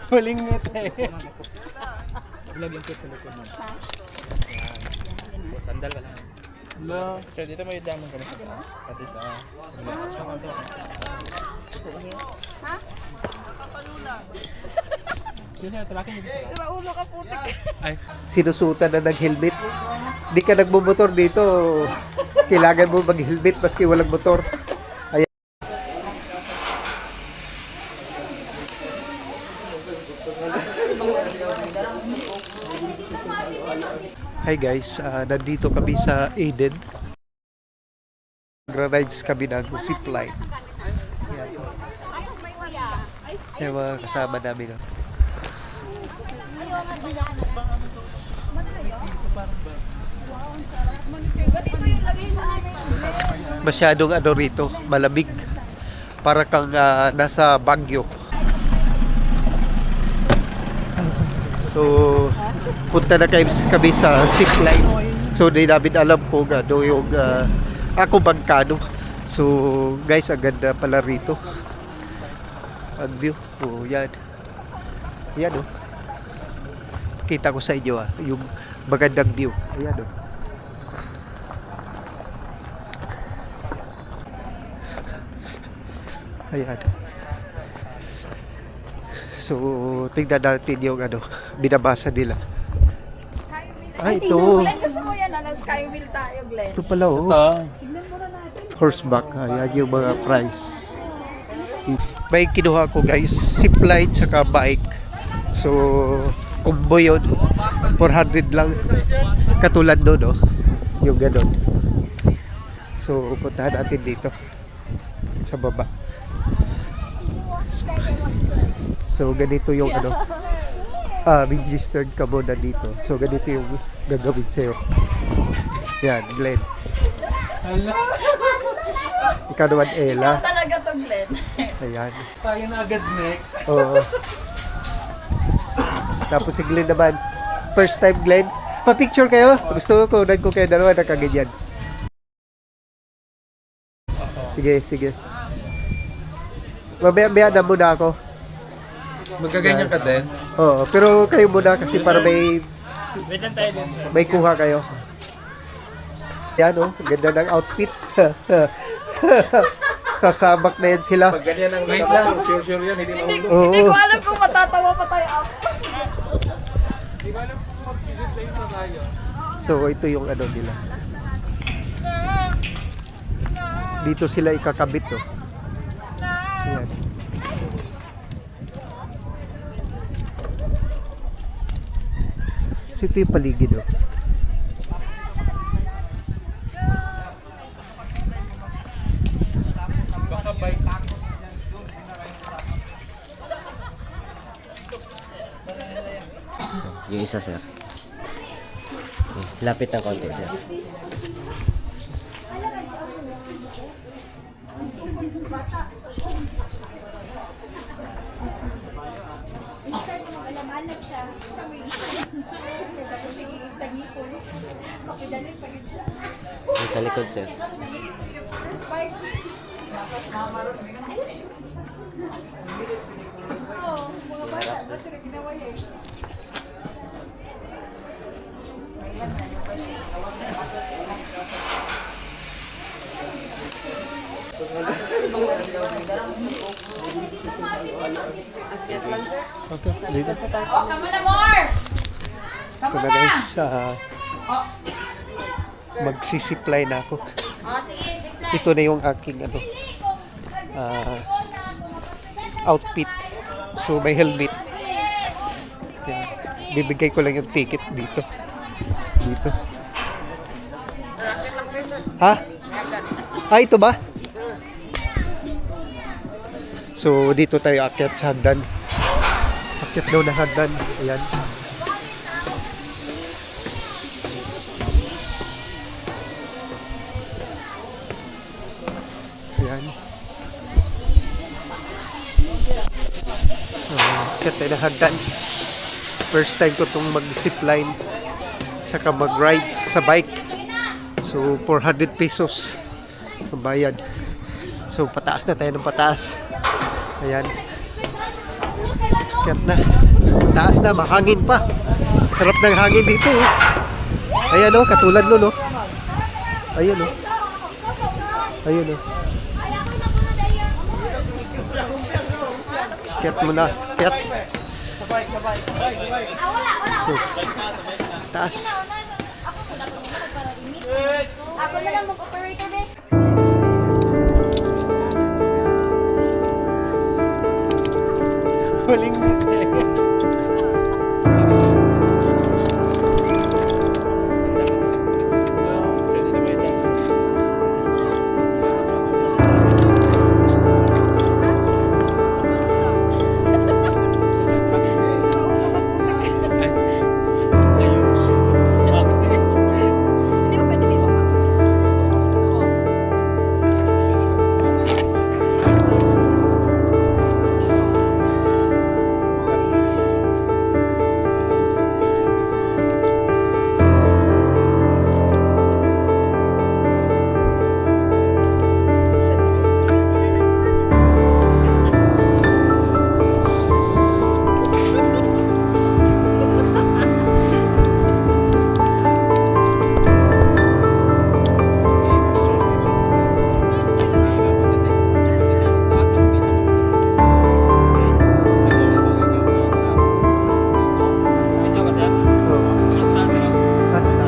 Huling ngiti. Vlog yung sa likod mo. Yan. O, sandal ka lang. Hello. So, dito may daming kami sa taas. Pati sa... Ha? Sino sa'yo? Talakin dito sa taas. Ulo ka putik. Ay. Sinusutan na ng-helmet. Di ka nagmumotor dito. Kailangan mo mag-helmet maski walang motor. Ayan. Hi guys, nandito kami sa Eden. Nagra-rides kami ng zipline. Ayan. Yung mga kasama namin. Oh. Masyadong ano rito, malamig. Para kang nasa Baguio. So, punta na kami sa zipline. So, di namin alam kung ano yung ako magkano. So, guys, ang ganda pala rito. Ang view. Oh, yan. Yan, oh. Kita ko sa inyo, yung magandang view. Ayan, oh. Ayan. So, tingnan natin yung ano, binabasa nila. Ay, ito. Glenn, gusto mo yan? Skywheel tayo, Glenn. Ito pala, oh. Tignan mo na natin. Horseback. Ayan yung mga price. May kinuha ko, guys. Zipline tsaka bike. So, combo yun. 400 lang. Katulad doon, oh. Yung ganon. So, puntahan natin dito. Sa baba. So, ganito yung ano. Registered ka muna dito. So, ganito yung gagawin sa'yo. Yan, Glenn. Hala. Ikaw naman, Ella. Ikaw talaga to, Glenn. Ayan. Tayo na agad next. Oo. Tapos si Glenn naman. First time, Glenn. Pa-picture kayo. Gusto ko, kunan ko kayo dalawa na kaganyan. Sige, sige. Mamaya na muna ako. Magkaganyan ka din? Oo, pero kayo muna kasi para may Wait lang tayo din, sir. may kuha kayo. Yan, oh. Ganda ng outfit. Sasabak na yan sila. Pag ganyan ang wait lang, sure yan, hindi Hindi, mahulog. hindi ko alam kung matatawa pa tayo. Hindi ko alam kung mag-visit sa'yo sa tayo. So, ito yung ano nila. Dito sila ikakabit, oh. Ayan. So, ito yung paligid, oh. Baka bike. Yung isa, sir. Okay. Lapit ng konti, sir. Yung talikod, sir. Okay, dito. Oh, come on more! Ito na guys, magsisiply na ako. Oh, sige, zipline. Ito na yung aking ano, outfit. So may helmet. Yan. Bibigay ko lang yung ticket dito. Dito. Ha? Ito ba? So dito tayo akyat sa hagdan. Akyat daw na hagdan. Ayan. Ayan. Akyat tayo na hagdan. First time ko itong mag-zipline saka mag-ride sa bike. So 400 pesos ang bayad. So pataas na tayo ng pataas. Ayan. Akyat na. taas na, mahangin pa. Sarap ng hangin dito. Oh. Ayan oh, katulad nun oh. Ayun oh. Ayun oh. Kiat mo na, kiat. So, taas. Ako na lang mag-operator, be. Huling Hindi ko pwede dito. Medyo kasi Oh, mas taas na. basta.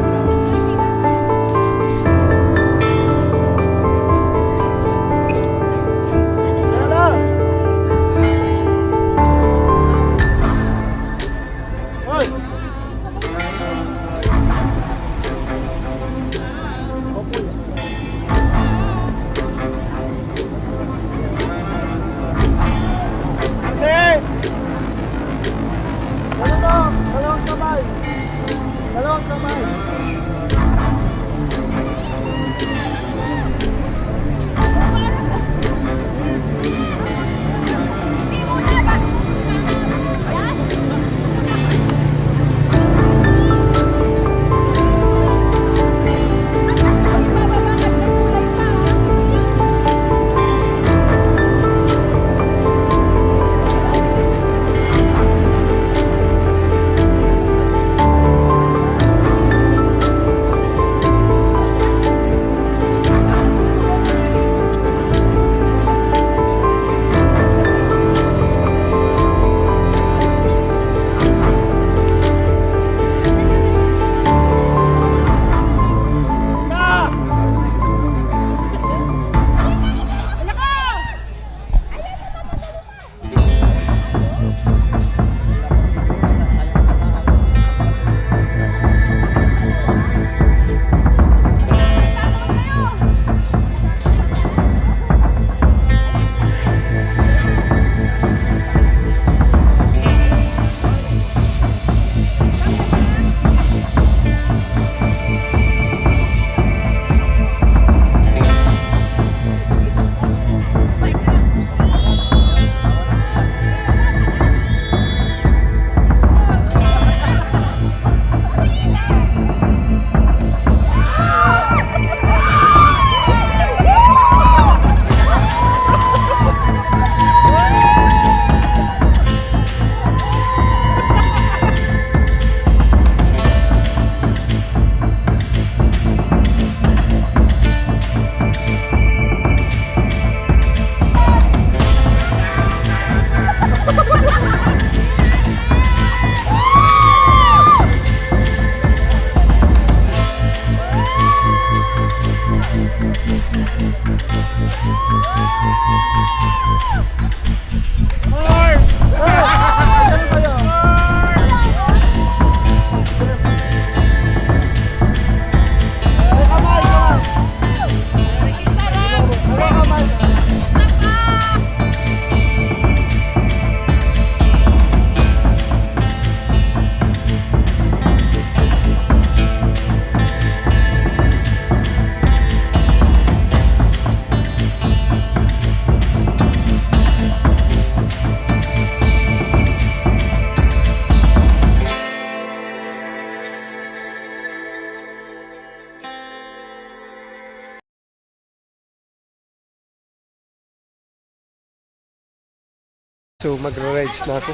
So magra-rides na ako.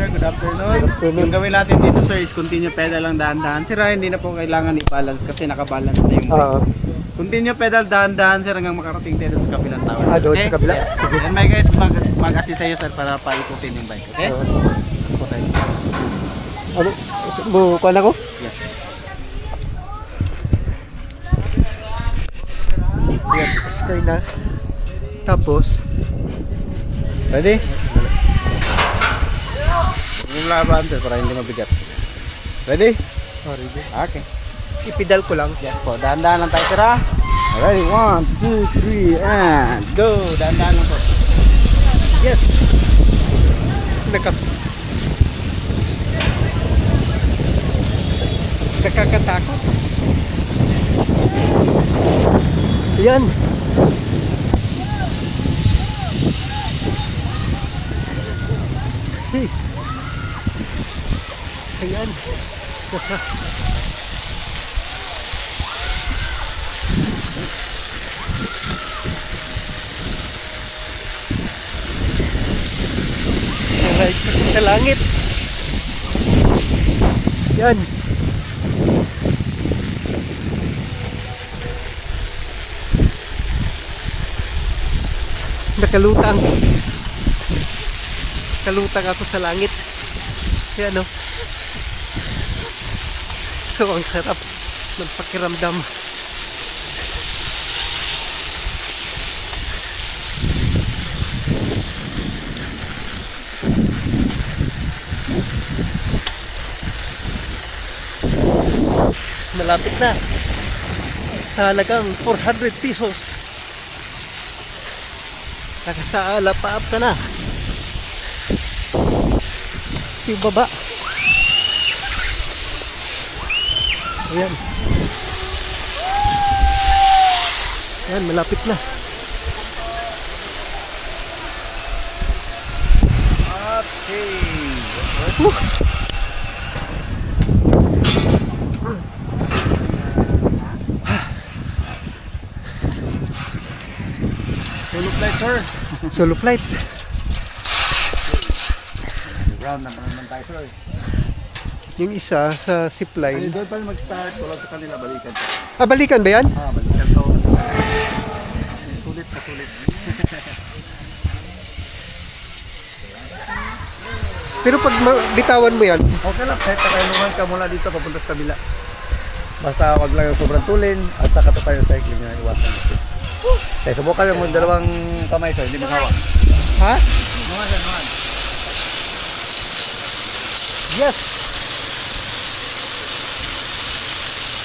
sir. Good afternoon. afternoon. Yung gawin natin dito sir is continue pedal lang dahan-dahan. Sir, hindi na po kailangan i-balance kasi nakabalance na yung bike. Ah, Continue pedal dahan-dahan sir hanggang makarating tayo dun sa kabilang tower. Ah, doon okay? sa kabila? Yes. Then may guide mag-assist sa'yo sir para paikutin yung bike. Okay? Okay. ano? Bukuan ako? Yes. Yan, sakay na. Tapos, Ready? Yung laban sir para hindi mabigat. Ready? sorry. Okay. Ipidal ko lang. Yes po. Dahan-dahan lang tayo sir ha. Ready? 1, 2, 3, and go! Dahan-dahan lang po. Yes! Nakakatakot. Yan. Hey. Ayan. Alright, sa langit. Yan. Nakalutang. Kalutang ako sa langit. Yan o. So, ang sarap ng pakiramdam. Malapit na. Sa halagang 400 pesos. Nakasaala pa up ka na. Yung baba. Ayan. Ayan, malapit na. Okay. Solo flight sir. Solo flight. Ground naman tayo sir. Yung isa sa Ay, zipline. doon pa mag-start. Wala sa kanila balikan. Ah, balikan ba yan? Balikan to. Sulit na sulit. Pero pag bitawan mo yan, Okay lang, kahit nakainuman ka mula dito papunta sa kabila. Basta wag lang yung sobrang tulin at saka to tayo cycling na iwasan natin. Eh, subukan yung dalawang kamay sir, hindi makawa. ha? Nuhan sir, nuhan. Yes!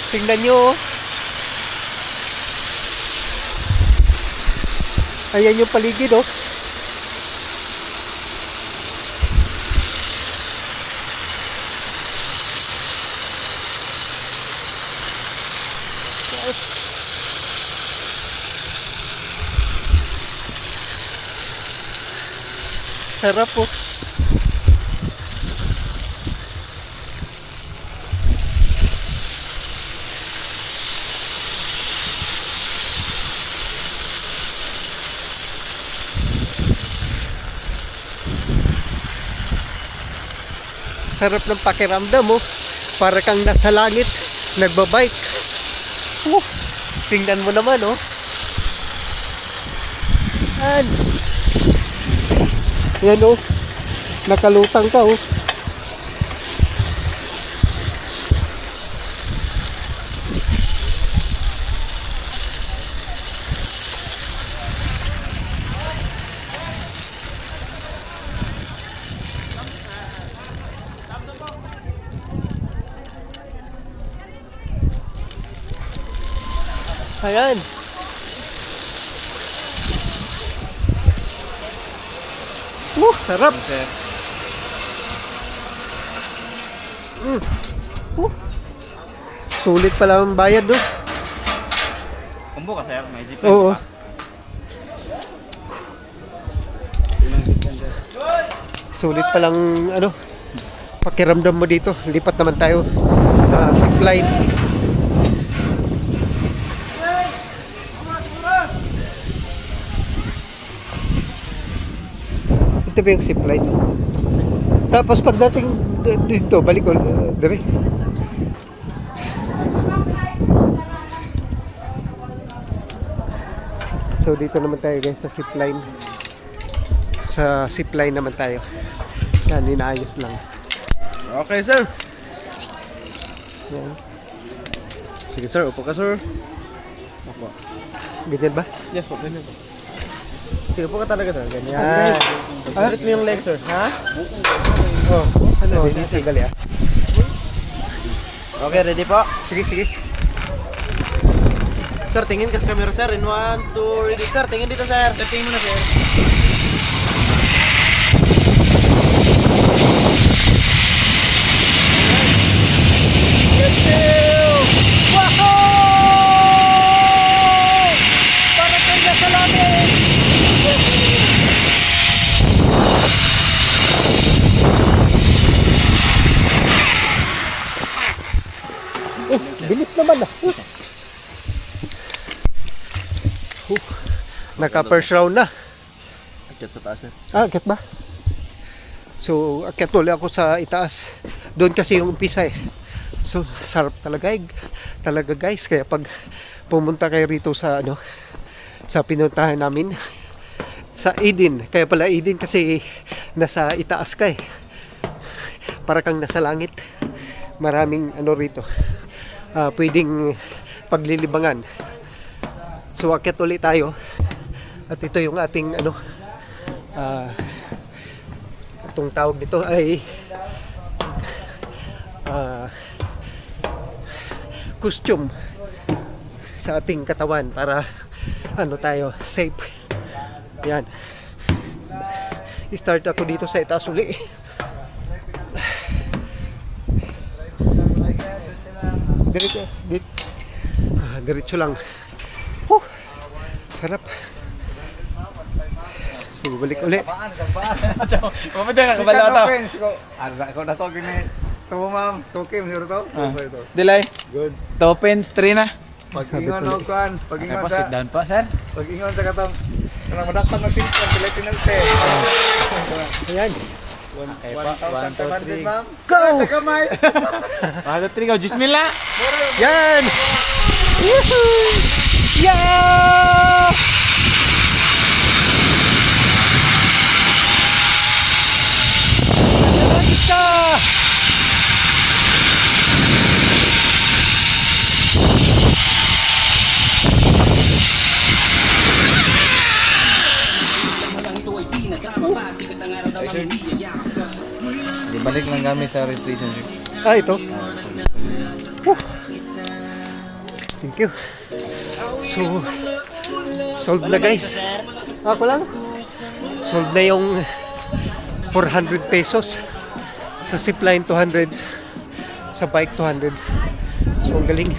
Tingnan nyo. Oh. Ayan yung paligid, oh. Sarap, oh. Sarap ng pakiramdam mo. Para kang nasa langit, nagbabike. Tingnan mo naman, oh. Yan, oh. Nakalutang ka, oh. Ayan. Sarap. Sulit pala ang bayad, no? Kumbo ka sir, may jeep Oo. pa. Sulit palang ano, pakiramdam mo dito. Lipat naman tayo sa zipline. Ito ba yung zipline? Tapos pagdating dito, balik ko dire. So dito naman tayo guys sa zipline. Sa zipline naman tayo. Yan, inaayos lang. Okay, sir. Yan. Sige, sir. Upo ka, sir. Upo. Ganyan ba? Yes, po. Ganyan po. Sige, upo ka talaga, sir. Ganyan. Straight mo yung leg, sir. Ha? Oh, ano? Dito sa gali ah. Okay, ready po? Sige, sige. Sir, tingin ka sa camera, sir. In 1, 2, ready, sir. Tingin dito, sir. Tingin mo na, sir. Bilis naman ah. Naka first round na. Akyat sa taas, sir. Akyat ba? So, akyat ulit ako sa itaas. Doon kasi yung umpisa eh. So, sarap talaga, talaga guys. Kaya pag pumunta kayo rito sa ano, sa pinuntahan namin, sa Eden. Kaya pala Eden kasi nasa itaas ka eh. Para kang nasa langit. Maraming ano rito. Pwedeng paglilibangan. So, akyat ulit tayo. At ito yung ating ano, itong tawag dito ay costume sa ating katawan para ano tayo, safe. Yan. I-start ako dito sa itaas uli. Diretso lang. Sarap. So, balik uli. Pumunta ka, kabalo ito. Ako na ko, gini. Ito mo, ma'am. Tukim, siguro to? Delay. Good. Topens 3 na. Pag-ingon o, kuhan. Pag-ingon Sit sa... down po, sir. Pag-ingon sa katong... Kanang madakpan mag-sinton, sila sinante. Ayan. 1,500, ma'am. Go! Kamay! 1, 2, 3, go. Gismila. Yan! Woohoo! Yeah! Isa! Balik lang kami sa registration. Ito. Thank you. So, solved na guys. Ako lang. Solved na yung 400 pesos. Sa zipline 200. Sa bike 200. So, ang galing.